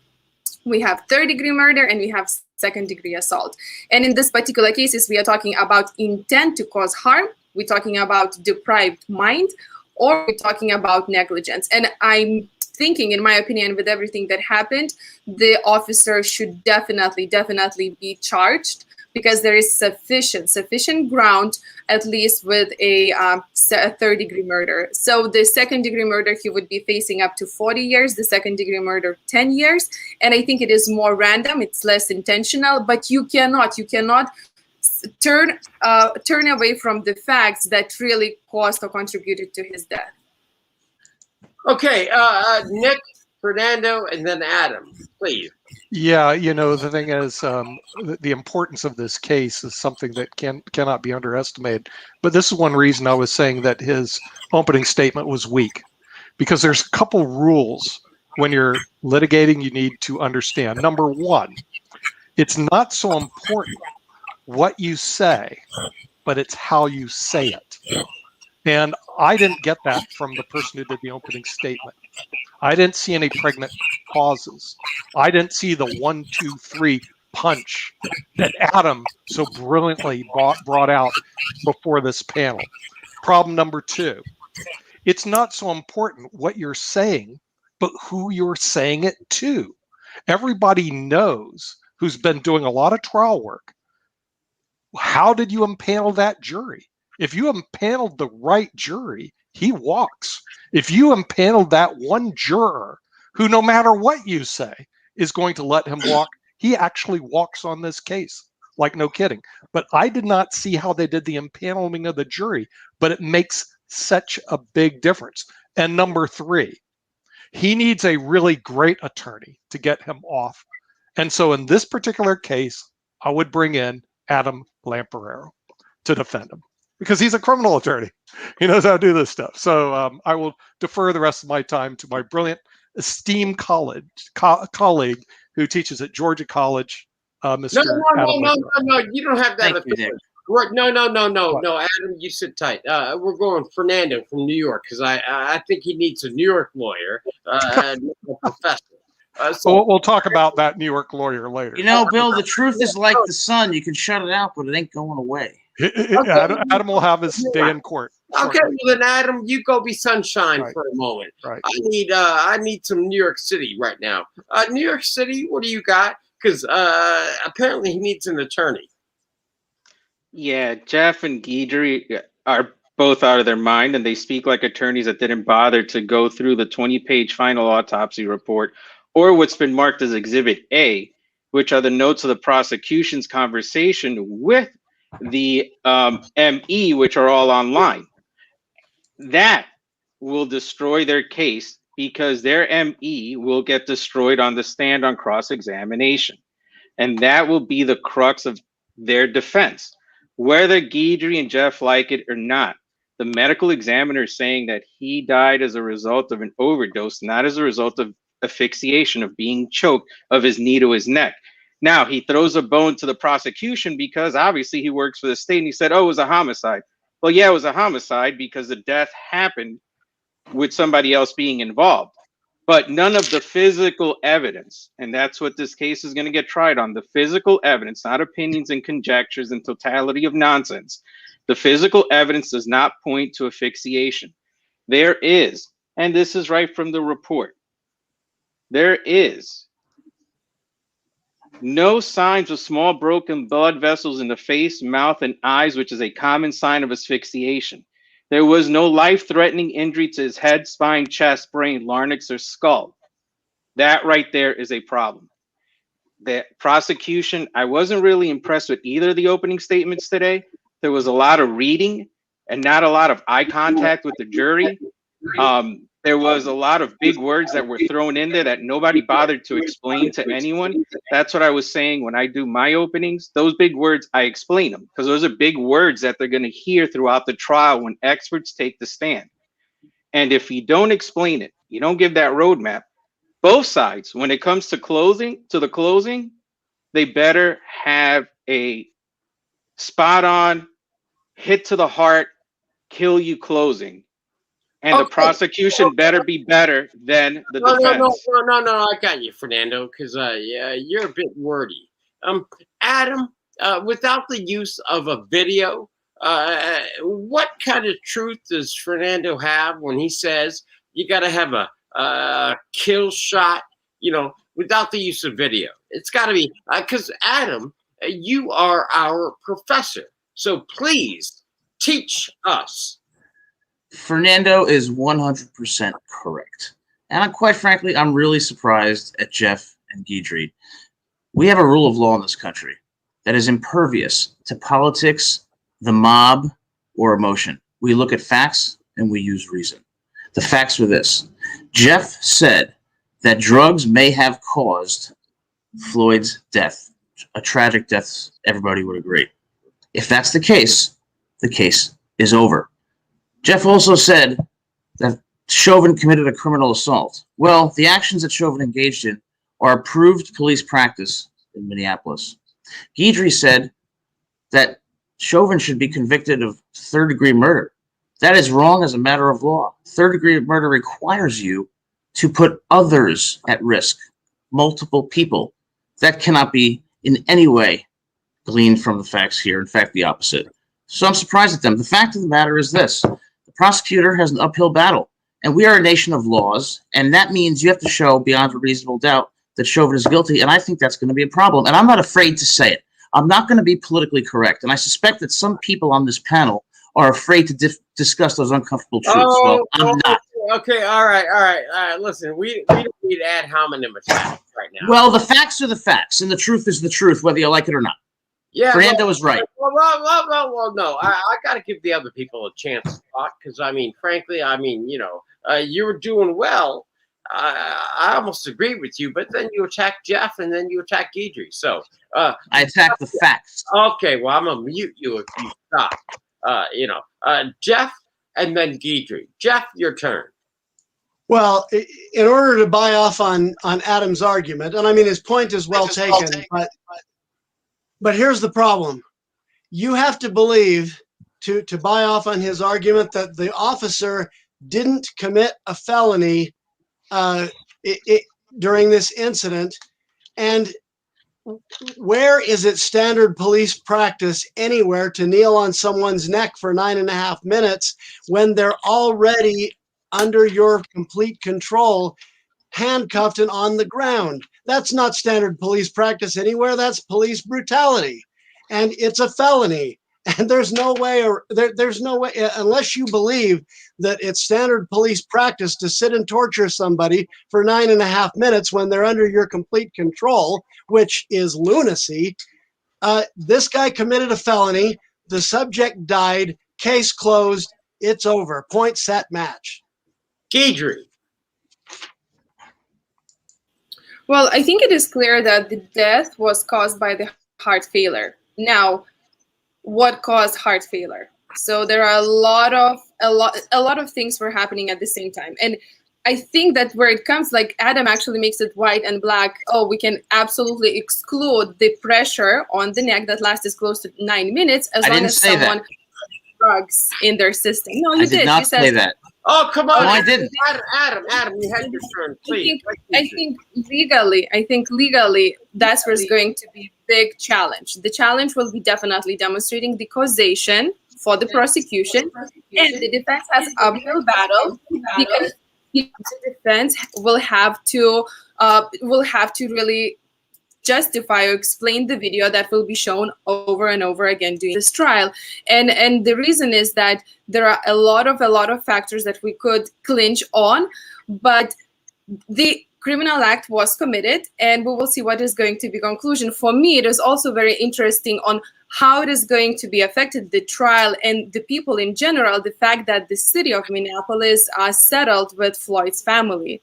we have third-degree murder, and we have second-degree assault. And in this particular cases, we are talking about intent to cause harm, we're talking about deprived mind, or we're talking about negligence. And I'm thinking, in my opinion, with everything that happened, the officer should definitely be charged, because there is sufficient ground, at least with a third-degree murder. So the second-degree murder, he would be facing up to 40 years, the second-degree murder, 10 years. And I think it is more random, it's less intentional, but you cannot turn away from the facts that really caused or contributed to his death. Okay, Nick, Fernando, and then Adam, please. Yeah, you know, the thing is, the importance of this case is something that cannot be underestimated. But this is one reason I was saying that his opening statement was weak, because there's a couple rules when you're litigating you need to understand. Number one, it's not so important what you say, but it's how you say it. And I didn't get that from the person who did the opening statement. I didn't see any pregnant pauses. I didn't see the 1, 2, 3 punch that Adam so brilliantly brought out before this panel. Problem number two, it's not so important what you're saying, but who you're saying it to. Everybody knows, who's been doing a lot of trial work, how did you impanel that jury? If you impaneled the right jury, he walks. If you impaneled that one juror who, no matter what you say, is going to let him walk, he actually walks on this case. Like, no kidding. But I did not see how they did the impaneling of the jury, but it makes such a big difference. And number three, he needs a really great attorney to get him off. And so in this particular case, I would bring in Adam Lamparero to defend him, because he's a criminal attorney. He knows how to do this stuff. So I will defer the rest of my time to my brilliant, esteemed colleague who teaches at Georgia College, Mr. Adam Lamparero. No, you don't have that. Thank you, Nick. No, Adam, you sit tight. We're going Fernando from New York, because I think he needs a New York lawyer, a professor. So we'll talk about that New York lawyer later. You know, Bill, the truth is like the sun. You can shut it out, but it ain't going away. Adam will have his day in court. Okay, well then, Adam, you go be sunshine Right. for a moment. Right. I need some New York City right now. New York City, what do you got? Because apparently he needs an attorney. Yeah, Jeff and Guidry are both out of their mind, and they speak like attorneys that didn't bother to go through the 20-page final autopsy report, or what's been marked as Exhibit A, which are the notes of the prosecution's conversation with the ME, which are all online. That will destroy their case, because their ME will get destroyed on the stand on cross-examination. And that will be the crux of their defense. Whether Guidry and Jeff like it or not, the medical examiner is saying that he died as a result of an overdose, not as a result of asphyxiation, of being choked, of his knee to his neck. Now, he throws a bone to the prosecution because obviously he works for the state, and he said, oh, it was a homicide. Well, yeah, it was a homicide because the death happened with somebody else being involved. But none of the physical evidence, and that's what this case is going to get tried on, the physical evidence, not opinions and conjectures and totality of nonsense. The physical evidence does not point to asphyxiation. There is, and this is right from the report, there is no signs of small broken blood vessels in the face, mouth, and eyes, which is a common sign of asphyxiation. There was no life-threatening injury to his head, spine, chest, brain, larynx, or skull. That right there is a problem. The prosecution, I wasn't really impressed with either of the opening statements today. There was a lot of reading and not a lot of eye contact with the jury. There was a lot of big words that were thrown in there that nobody bothered to explain to anyone. That's what I was saying when I do my openings. Those big words, I explain them, because those are big words that they're going to hear throughout the trial when experts take the stand. And if you don't explain it, you don't give that roadmap, both sides, when it comes to the closing, they better have a spot on, hit to the heart, kill you closing. And the Okay. prosecution better be better than the No, defense. I got you, Fernando, because yeah, you're a bit wordy. Adam, without the use of a video, what kind of truth does Fernando have when he says you got to have a kill shot? You know, without the use of video, it's got to be because Adam, you are our professor, so please teach us. Fernando is 100% correct. And quite frankly, I'm really surprised at Jeff and Guidry. We have a rule of law in this country that is impervious to politics, the mob, or emotion. We look at facts and we use reason. The facts are this. Jeff said that drugs may have caused Floyd's death, a tragic death, everybody would agree. If that's the case is over. Jeff also said that Chauvin committed a criminal assault. Well, the actions that Chauvin engaged in are approved police practice in Minneapolis. Guidry said that Chauvin should be convicted of third-degree murder. That is wrong as a matter of law. Third-degree murder requires you to put others at risk, multiple people. That cannot be in any way gleaned from the facts here. In fact, the opposite. So I'm surprised at them. The fact of the matter is this. The prosecutor has an uphill battle, and we are a nation of laws, and that means you have to show beyond a reasonable doubt that Chauvin is guilty, and I think that's going to be a problem, and I'm not afraid to say it. I'm not going to be politically correct, and I suspect that some people on this panel are afraid to discuss those uncomfortable truths. Well, I'm not. Okay, all right. Listen, we don't need ad hominem attacks right now. Well, the facts are the facts, and the truth is the truth, whether you like it or not. Yeah, Fernando was right. Well, no, I got to give the other people a chance to talk because, frankly, you were doing well. I almost agree with you, but then you attack Jeff and then you attack Guidry. So I attack the facts. Okay, well, I'm gonna mute you if you stop. Jeff and then Guidry. Jeff, your turn. Well, in order to buy off on Adam's argument, and his point is well taken, but here's the problem. You have to believe, to buy off on his argument, that the officer didn't commit a felony during this incident. And where is it standard police practice anywhere to kneel on someone's neck for 9.5 minutes when they're already under your complete control, handcuffed and on the ground? That's not standard police practice anywhere. That's police brutality, and it's a felony. And there's no way, unless you believe that it's standard police practice to sit and torture somebody for 9.5 minutes when they're under your complete control, which is lunacy. This guy committed a felony. The subject died. Case closed. It's over. Point, set, match. Guidry. Well, I think it is clear that the death was caused by the heart failure. Now, what caused heart failure? So there are a lot of things were happening at the same time. And I think that where it comes, like Adam actually makes it white and black. Oh, we can absolutely exclude the pressure on the neck that lasts close to 9 minutes as long as someone has drugs in their system. No, you did. I did not say that. Oh, come on. No, I didn't. Adam, you had your turn, please. I think legally, that's where it's going to be a big challenge. The challenge will be definitely demonstrating the causation for the prosecution, and the defense has uphill battle because the defense will have to really justify or explain the video that will be shown over and over again during this trial. And the reason is that there are a lot of factors that we could clinch on, but the criminal act was committed, and we will see what is going to be conclusion. For me, it is also very interesting on how it is going to be affected, the trial and the people in general, the fact that the city of Minneapolis settled with Floyd's family,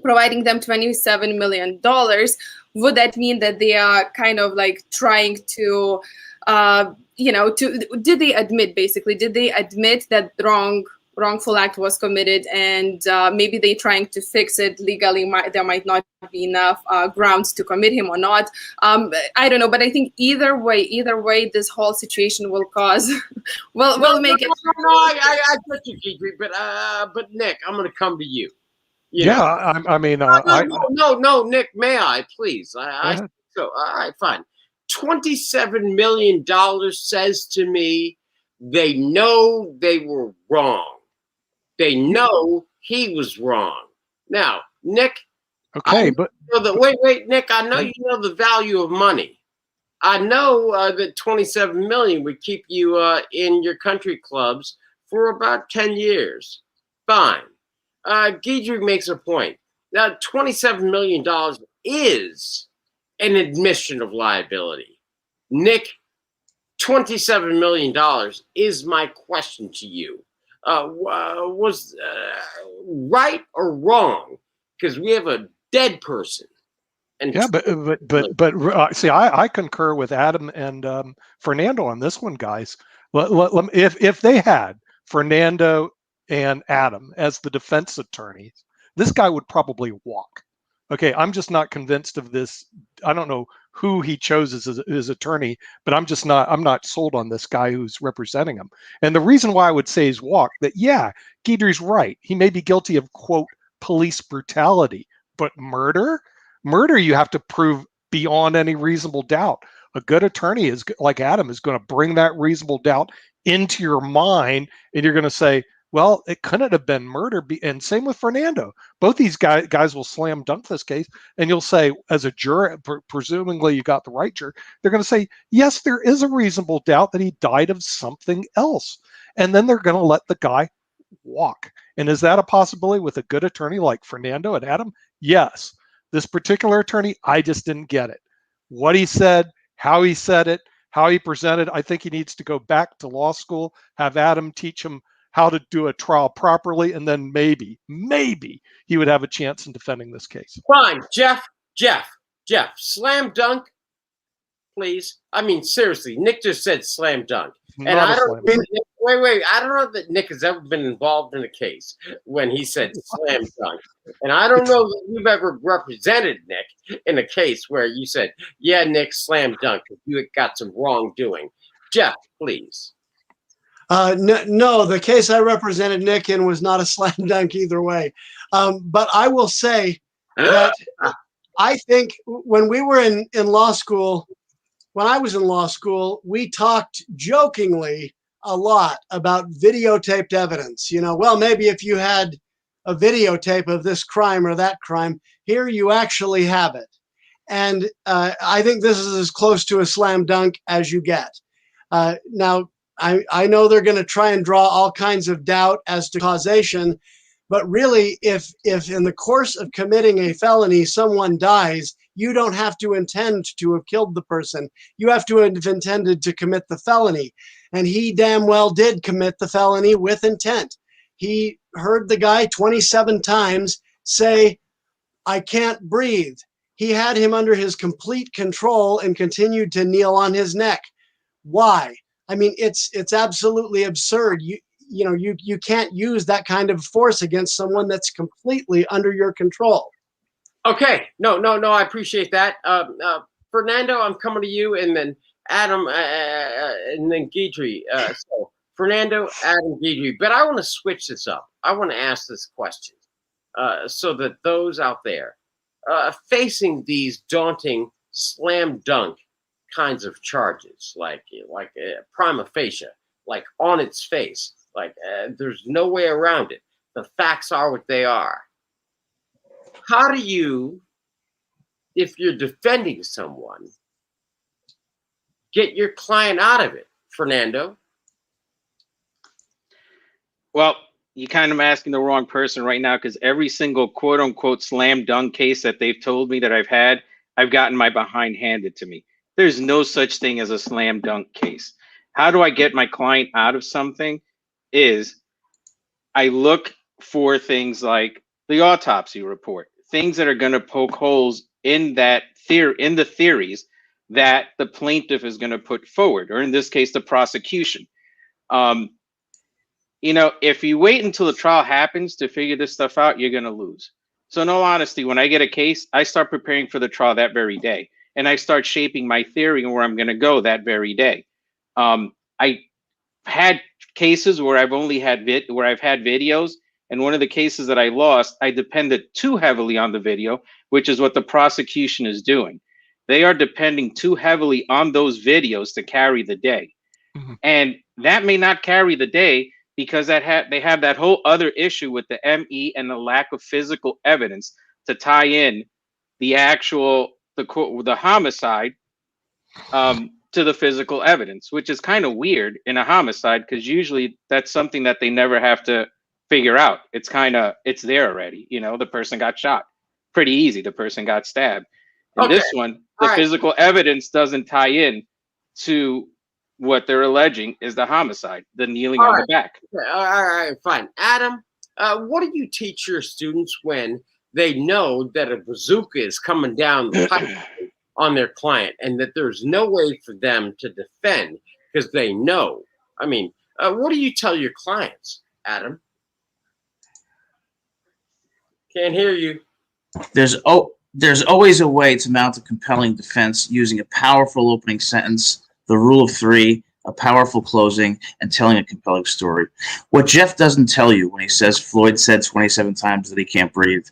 providing them $27 million. Would that mean that they are kind of like trying to, did they admit that wrong wrongful act was committed, and maybe they're trying to fix it legally. There might not be enough grounds to commit him or not. I don't know, but I think either way, this whole situation will cause will make it. No, I get you, Gidry, but Nick, I'm going to come to you. You know? I mean, no, Nick, may I please? So, all right, fine. $27 million says to me they know they were wrong. They know he was wrong. Now, Nick. Okay, wait, Nick. I know you know the value of money. I know that 27 million would keep you in your country clubs for about 10 years. Fine. Gidry makes a point. Now, $27 million is an admission of liability. Nick, $27 million is my question to you. Was right or wrong? Because we have a dead person. And yeah, but see, I concur with Adam and Fernando on this one, guys. If they had Fernando and Adam as the defense attorneys, this guy would probably walk. Okay, I'm just not convinced of this. I don't know who he chose as his attorney, but I'm not sold on this guy who's representing him. And the reason why I would say he's walked, that yeah, Gidry's right. He may be guilty of, quote, police brutality, but murder, you have to prove beyond any reasonable doubt. A good attorney is like Adam is going to bring that reasonable doubt into your mind, and you're going to say, well, it couldn't have been murder. And same with Fernando. Both these guys will slam dunk this case, and you'll say, as a juror, presumably you got the right juror, they're going to say, yes, there is a reasonable doubt that he died of something else. And then they're going to let the guy walk. And is that a possibility with a good attorney like Fernando and Adam? Yes. This particular attorney, I just didn't get it. What he said, how he said it, how he presented, I think he needs to go back to law school, have Adam teach him how to do a trial properly, and then maybe he would have a chance in defending this case. Fine, Jeff, slam dunk, please. I mean, seriously, Nick just said slam dunk. And I don't wait, I don't know that Nick has ever been involved in a case when he said slam dunk. And I don't know that you've ever represented Nick in a case where you said, yeah, Nick, slam dunk, if you got some wrongdoing. Jeff, please. No, the case I represented Nick in was not a slam dunk either way. But I will say that I think when we were in law school, when I was in law school, we talked jokingly a lot about videotaped evidence. You know, well, maybe if you had a videotape of this crime or that crime, here you actually have it. And I think this is as close to a slam dunk as you get. Now, I know they're going to try and draw all kinds of doubt as to causation, but really, if in the course of committing a felony, someone dies, you don't have to intend to have killed the person. You have to have intended to commit the felony. And he damn well did commit the felony with intent. He heard the guy 27 times say, I can't breathe. He had him under his complete control and continued to kneel on his neck. Why? I mean, it's absolutely absurd. You can't use that kind of force against someone that's completely under your control. Okay, no, I appreciate that. Fernando, I'm coming to you, and then Adam, and then Gidry. So Fernando, Adam, Gidry. But I want to switch this up. I want to ask this question so that those out there facing these daunting slam dunk kinds of charges, like prima facie, like on its face, like there's no way around it. The facts are what they are. How do you, if you're defending someone, get your client out of it, Fernando? Well, you kind of asking the wrong person right now, because every single quote unquote slam dunk case that they've told me that I've had, I've gotten my behind handed to me. There's no such thing as a slam dunk case. How do I get my client out of something? Is I look for things like the autopsy report, things that are going to poke holes in that in the theories that the plaintiff is going to put forward, or in this case, the prosecution. you know, if you wait until the trial happens to figure this stuff out, you're going to lose. So in all honesty, when I get a case, I start preparing for the trial that very day. And I start shaping my theory and where I'm going to go that very day. I had cases where I've only had where I've had videos, and one of the cases that I lost, I depended too heavily on the video, which is what the prosecution is doing. They are depending too heavily on those videos to carry the day. Mhm. And that may not carry the day because they have that whole other issue with the ME and the lack of physical evidence to tie in the actual the homicide to the physical evidence, which is kind of weird in a homicide because usually that's something that they never have to figure out. It's there already. You know, the person got shot. Pretty easy. The person got stabbed. In Okay. this one, the All right. physical evidence doesn't tie in to what they're alleging is the homicide, the kneeling All on right. the back. All right, fine. Adam, what do you teach your students when they know that a bazooka is coming down the pipe on their client and that there's no way for them to defend because they know? I mean, what do you tell your clients, Adam? Can't hear you. There's always a way to mount a compelling defense using a powerful opening sentence, the rule of three, a powerful closing, and telling a compelling story. What Jeff doesn't tell you when he says Floyd said 27 times that he can't breathe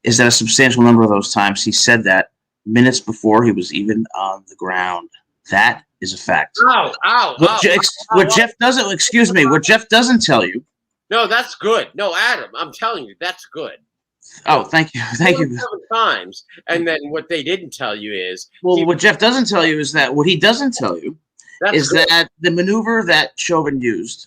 is that a substantial number of those times he said that minutes before he was even on the ground. That is a fact. What Jeff doesn't tell you. No, that's good. No, Adam, I'm telling you, that's good. Oh, thank you. 27 times, and then what they didn't tell you is what Jeff doesn't tell you is that what he doesn't tell you is that the maneuver that Chauvin used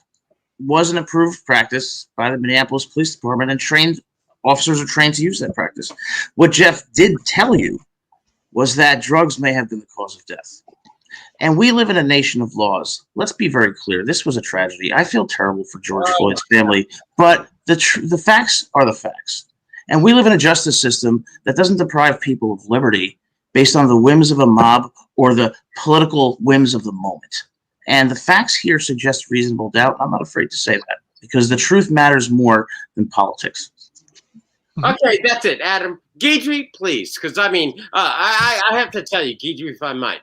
was an approved practice by the Minneapolis Police Department, and trained officers are trained to use that practice. What Jeff did tell you was that drugs may have been the cause of death. And we live in a nation of laws. Let's be very clear. This was a tragedy. I feel terrible for George Floyd's family, but the facts are the facts. And we live in a justice system that doesn't deprive people of liberty based on the whims of a mob or the political whims of the moment. And the facts here suggest reasonable doubt. I'm not afraid to say that because the truth matters more than politics. Okay, that's it, Adam. Guidry, please, because I mean, I have to tell you, Guidry, if I might.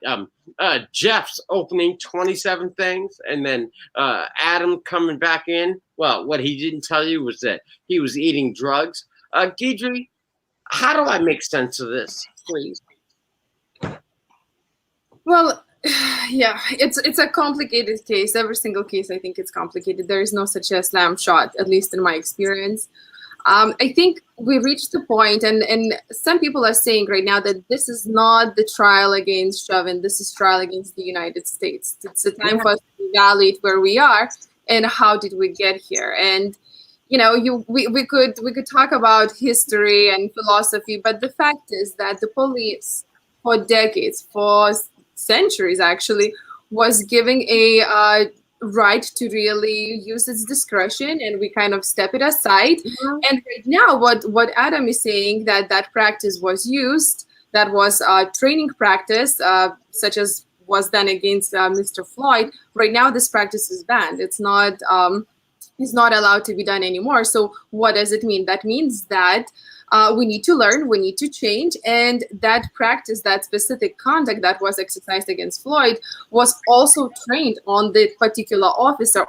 Jeff's opening 27 things, and then Adam coming back in. Well, what he didn't tell you was that he was eating drugs. Guidry, how do I make sense of this, please? Well, yeah, it's a complicated case. Every single case, I think it's complicated. There is no such a slam shot, at least in my experience. I think we reached the point, and some people are saying right now that this is not the trial against Chauvin. This is trial against the United States. It's a time for us to evaluate where we are and how did we get here. And you know, we could talk about history and philosophy, but the fact is that the police, for decades, for centuries actually, was giving a right to really use its discretion, and we kind of step it aside. And right now, what Adam is saying, that practice was used, that was training practice, such as was done against Mr. Floyd. Right now, this practice is banned. It's not allowed to be done anymore. So what does it mean? That means that we need to learn, we need to change, and that practice, that specific conduct that was exercised against Floyd was also trained on the particular officer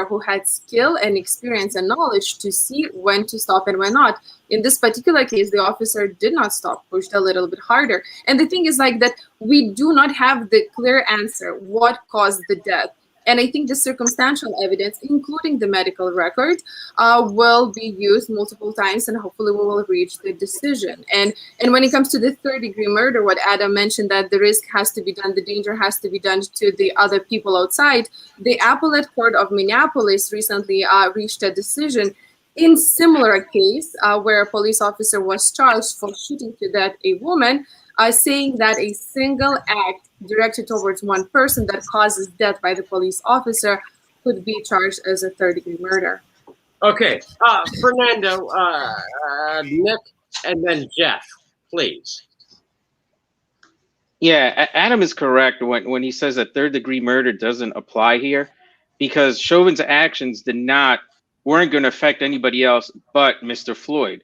who had skill and experience and knowledge to see when to stop and when not. In this particular case, the officer did not stop, pushed a little bit harder. And the thing is like that we do not have the clear answer what caused the death. And I think the circumstantial evidence, including the medical record, will be used multiple times, and hopefully we will reach the decision. And when it comes to the third-degree murder, what Adam mentioned, that the risk has to be done, the danger has to be done to the other people outside, the Appellate Court of Minneapolis recently reached a decision in similar case where a police officer was charged for shooting to death a woman, saying that a single act directed towards one person that causes death by the police officer could be charged as a third-degree murder. Okay, Fernando, Nick, and then Jeff, please. Yeah, Adam is correct when he says that third-degree murder doesn't apply here. because Chauvin's actions weren't going to affect anybody else but Mr. Floyd.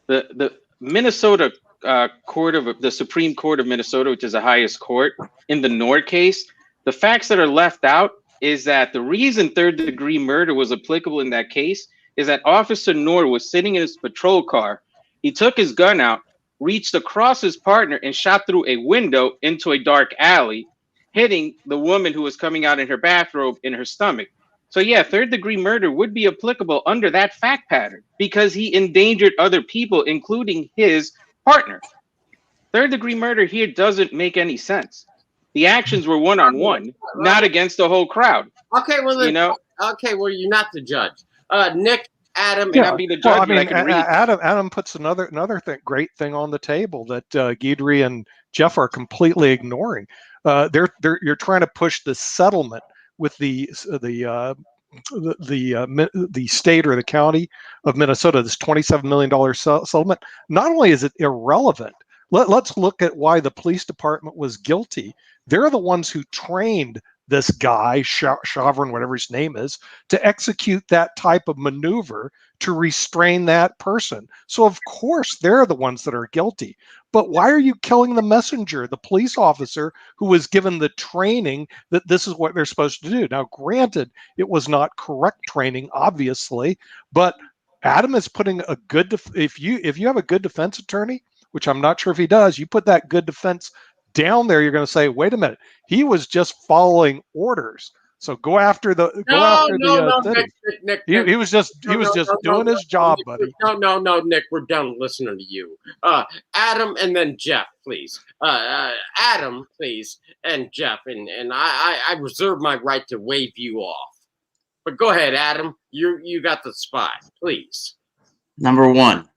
The Minnesota the Supreme Court of Minnesota, which is the highest court in the Nord case, the facts that are left out is that the reason third-degree murder was applicable in that case is that Officer Nord was sitting in his patrol car. He took his gun out, reached across his partner, and shot through a window into a dark alley, hitting the woman who was coming out in her bathrobe in her stomach. So yeah, third-degree murder would be applicable under that fact pattern because he endangered other people, including his partner. Third-degree murder here doesn't make any sense. The actions were one-on-one, not against the whole crowd. Okay, well, then, You know? okay, well, you're not the judge. Nick, Adam, Yeah, and be the judge. Well, I mean, I can read. Adam puts another great thing on the table that Guidry and Jeff are completely ignoring. You're trying to push the settlement with the state or the county of Minnesota, this $27 million settlement. Not only is it irrelevant, let's look at why the police department was guilty. They're the ones who trained this guy, Chauvelin, whatever his name is, to execute that type of maneuver to restrain that person. So of course they're the ones that are guilty. But why are you killing the messenger, the police officer who was given the training that this is what they're supposed to do? Now, granted, it was not correct training, obviously, but Adam is putting a good, if you have a good defense attorney, which I'm not sure if he does, you put that good defense down there, you're going to say, wait a minute, he was just following orders. So go after the city. Nick, He was just doing his job, buddy. No, Nick, we're done listening to you. Adam, and then Jeff, please. Adam, please, and Jeff, and I reserve my right to wave you off. But go ahead, Adam. You got the spot, please. Number one,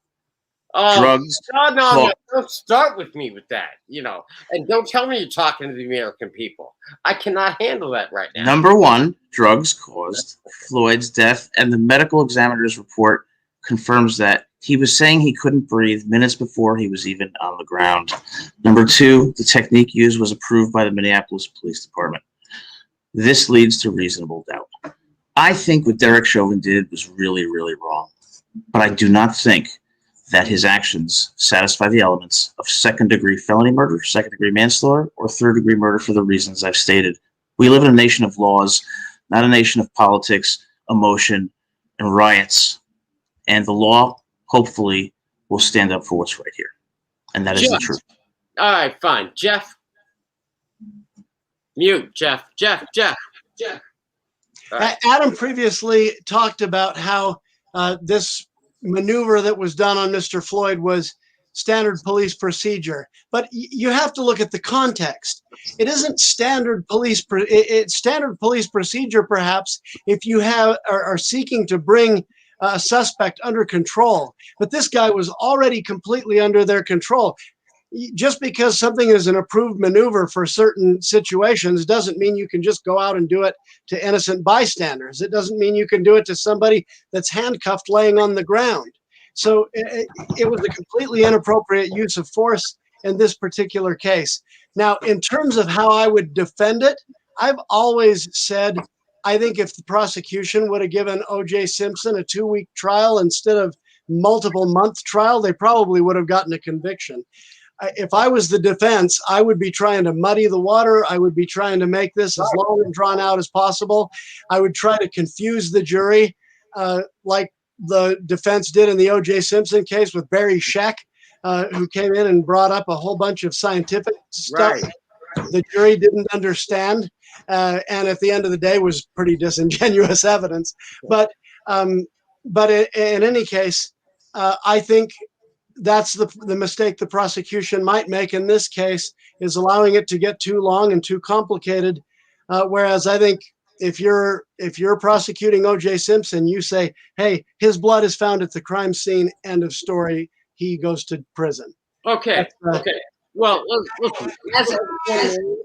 drugs. No, don't start with me with that, and don't tell me you're talking to the American people. I cannot handle that right now. Number one, drugs caused Floyd's death, and the medical examiner's report confirms that. He was saying he couldn't breathe minutes before he was even on the ground. Number two, the technique used was approved by the Minneapolis Police Department. This leads to reasonable doubt. I think what Derek Chauvin did was really, really wrong, but I do not think that his actions satisfy the elements of second-degree felony murder, second-degree manslaughter, or third-degree murder for the reasons I've stated. We live in a nation of laws, not a nation of politics, emotion, and riots. And the law, hopefully, will stand up for what's right here. And that is the truth. All right, fine. Jeff. Mute, Jeff. Adam previously talked about how this maneuver that was done on Mr. Floyd was standard police procedure, but you have to look at the context. It isn't standard police. It's standard police procedure, perhaps, if you are seeking to bring a suspect under control. But this guy was already completely under their control. Just because something is an approved maneuver for certain situations doesn't mean you can just go out and do it to innocent bystanders. It doesn't mean you can do it to somebody that's handcuffed laying on the ground. So it was a completely inappropriate use of force in this particular case. Now, in terms of how I would defend it, I've always said, I think if the prosecution would have given O.J. Simpson a 2-week trial instead of multiple-month trial, they probably would have gotten a conviction. If I was the defense, I would be trying to muddy the water. I would be trying to make this as long and drawn out as possible. I would try to confuse the jury, like the defense did in the O.J. Simpson case with Barry Scheck, who came in and brought up a whole bunch of scientific stuff the jury didn't understand, and at the end of the day was pretty disingenuous evidence. But in any case, I think that's the mistake the prosecution might make in this case, is allowing it to get too long and too complicated. Whereas I think if you're prosecuting O.J. Simpson, you say, hey, his blood is found at the crime scene, end of story, he goes to prison. Okay. Well, listen,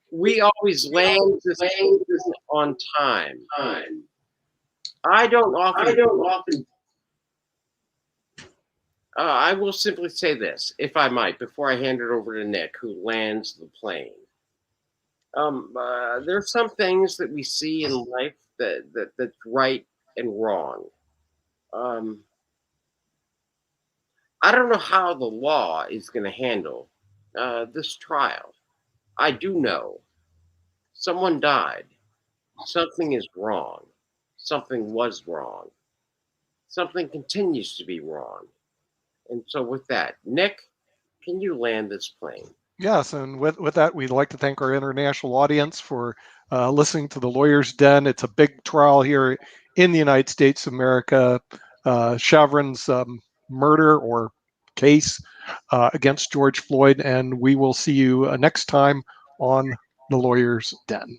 we always land this on time. I don't often. I will simply say this, if I might, before I hand it over to Nick, who lands the plane. There's some things that we see in life that's right and wrong. Um, I don't know how the law is going to handle this trial. I do know someone died. Something is wrong. Something was wrong. Something continues to be wrong. And so, with that, Nick, can you land this plane? Yes, and with that, we'd like to thank our international audience for listening to the Lawyer's Den. It's a big trial here in the United States of America. Chevron's murder or case against George Floyd, and we will see you next time on the Lawyer's Den.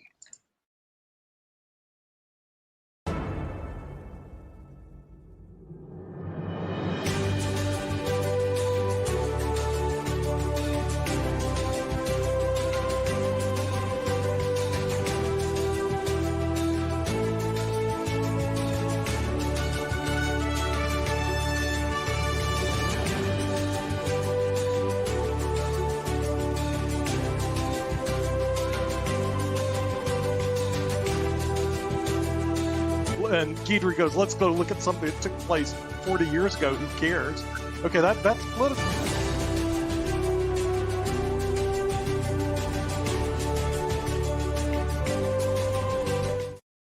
And Guidry goes, let's go look at something that took place 40 years ago. Who cares? Okay, that's political.